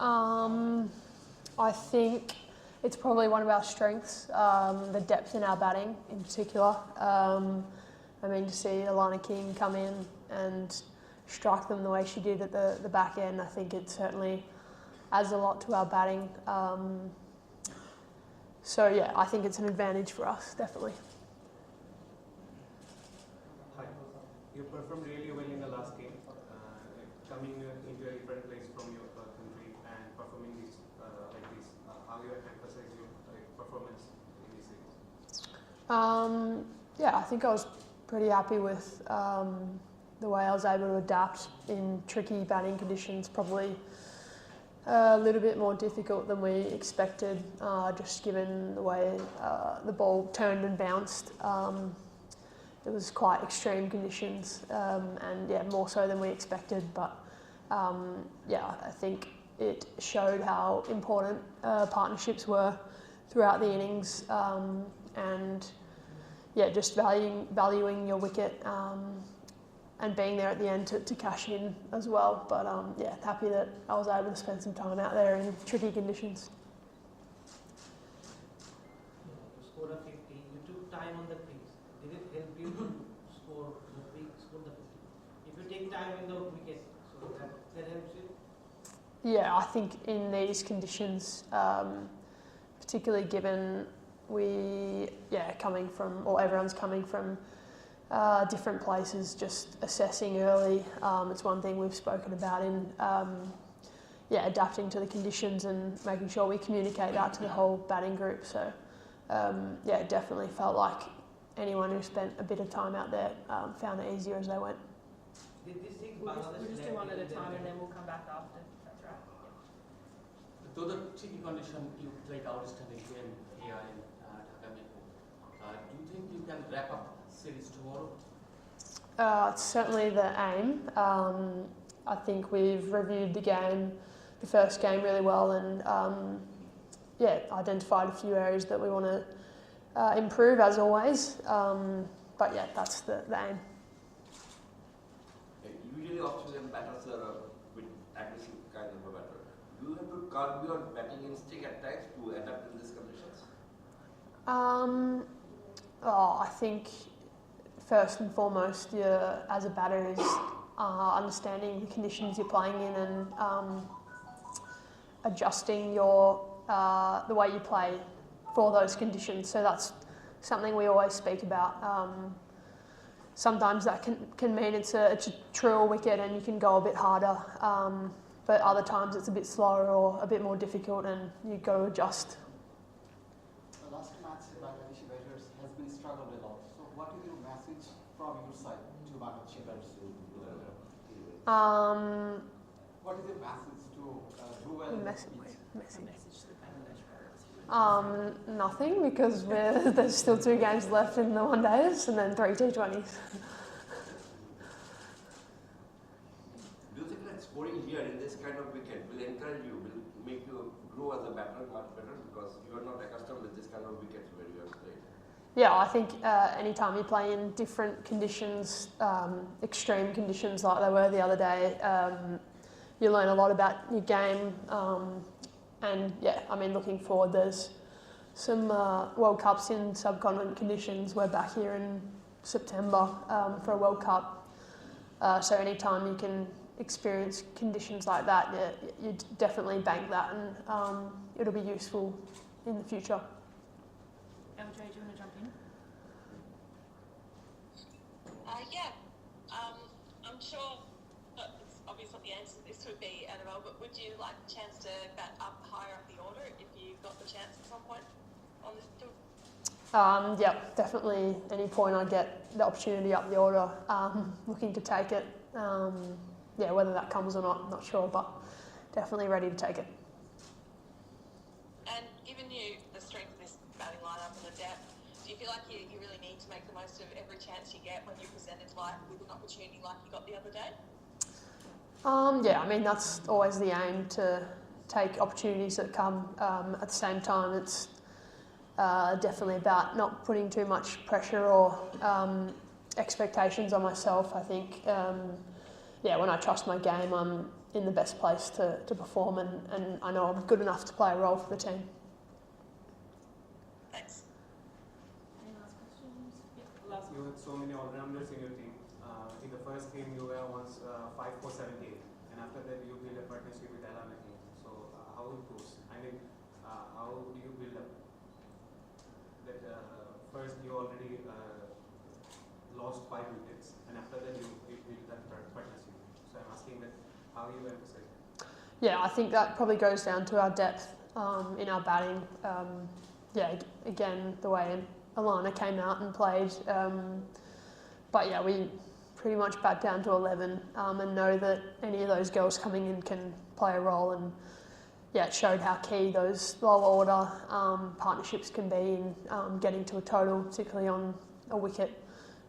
I think it's probably one of our strengths, the depth in our batting in particular. I mean, to see Alana King come in and strike them the way she did at the back end, I think it certainly adds a lot to our batting. So yeah, I think it's an advantage for us, definitely. Hi, you performed really well in the last game, coming into a different place from your country and performing this like this. How you emphasize your performance in this series? Yeah, I think I was pretty happy with the way I was able to adapt in tricky batting conditions, probably a little bit more difficult than we expected, just given the way the ball turned and bounced. It was quite extreme conditions, and yeah, more so than we expected, but yeah, I think it showed how important partnerships were throughout the innings, and yeah, just valuing your wicket and being there at the end to cash in as well. But yeah, happy that I was able to spend some time out there in tricky conditions. You scored a 50. You took time on the crease. Did it help you to score the 50? If you take time in the wicket, so that helps you? Yeah, I think in these conditions, particularly given everyone's coming from different places, just assessing early. It's one thing we've spoken about in adapting to the conditions and making sure we communicate that to the whole batting group. So yeah, it definitely felt like anyone who spent a bit of time out there found it easier as they went. We'll just do one at a time and then we'll come back after. That's right. Yeah. Though the tricky condition you played outstanding game here in Dhaka, do you think you can wrap up series tomorrow? It's certainly the aim. I think we've reviewed the first game really well, and identified a few areas that we want to improve as always. But yeah, that's the aim. Usually Australian batters are a bit aggressive kind of a batter. Do you have to curb your batting instinct at times to adapt in these conditions? I think first and foremost, as a batter, is understanding the conditions you're playing in and adjusting the way you play for those conditions. So that's something we always speak about. Sometimes that can mean it's a truer wicket and you can go a bit harder, but other times it's a bit slower or a bit more difficult and you've got to adjust. The last match Bangladeshi batters has been struggled a lot. So what is your message from your side to Bangladeshi batters? What is your message to do well? Message to the Bangladesh batters. Nothing, because there's still 2 games left in the one days and then 3 T20s. Do you think that scoring here in this kind of wicket will encourage you, will make you grow as a batter much better, because you are not accustomed with this kind of wickets where you have played? Yeah, I think anytime you play in different conditions, extreme conditions like they were the other day, you learn a lot about your game. And yeah, I mean, looking forward, there's some World Cups in subcontinent conditions. We're back here in September for a World Cup. So anytime you can experience conditions like that, you definitely bank that, and it'll be useful in the future. LJ, do you want to jump in? I'm sure it's obvious what the answer to this would be, Annabel, but would you like a chance to bat up higher up the order if you got the chance at some point on this tour? Yeah, definitely. Any point I get the opportunity up the order, looking to take it. Yeah, whether that comes or not, I'm not sure, but definitely ready to take it. And given you the strength of this batting lineup and the depth, do you feel like you really need to make the most of every chance you get when you're presented with an opportunity like you got the other day? Yeah, I mean, that's always the aim, to take opportunities that come. At the same time, it's definitely about not putting too much pressure or expectations on myself. I think, when I trust my game, I'm in the best place to perform, and I know I'm good enough to play a role for the team. Thanks. Any last questions? Yeah, last You had so many all-rounders in your team. In the first game, you were once 5-4-7-8, and after that, you build a partnership with Alana. So how it goes? I mean, how do you build up? That first you already lost 5 wickets, and after that you build that partnership. So I'm asking that how you emphasize it. Yeah, I think that probably goes down to our depth in our batting. Again, the way Alana came out and played. But yeah, we pretty much bat down to 11 and know that any of those girls coming in can play a role, and yeah, it showed how key those lower order partnerships can be in getting to a total, particularly on a wicket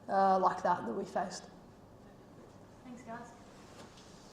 like that we faced.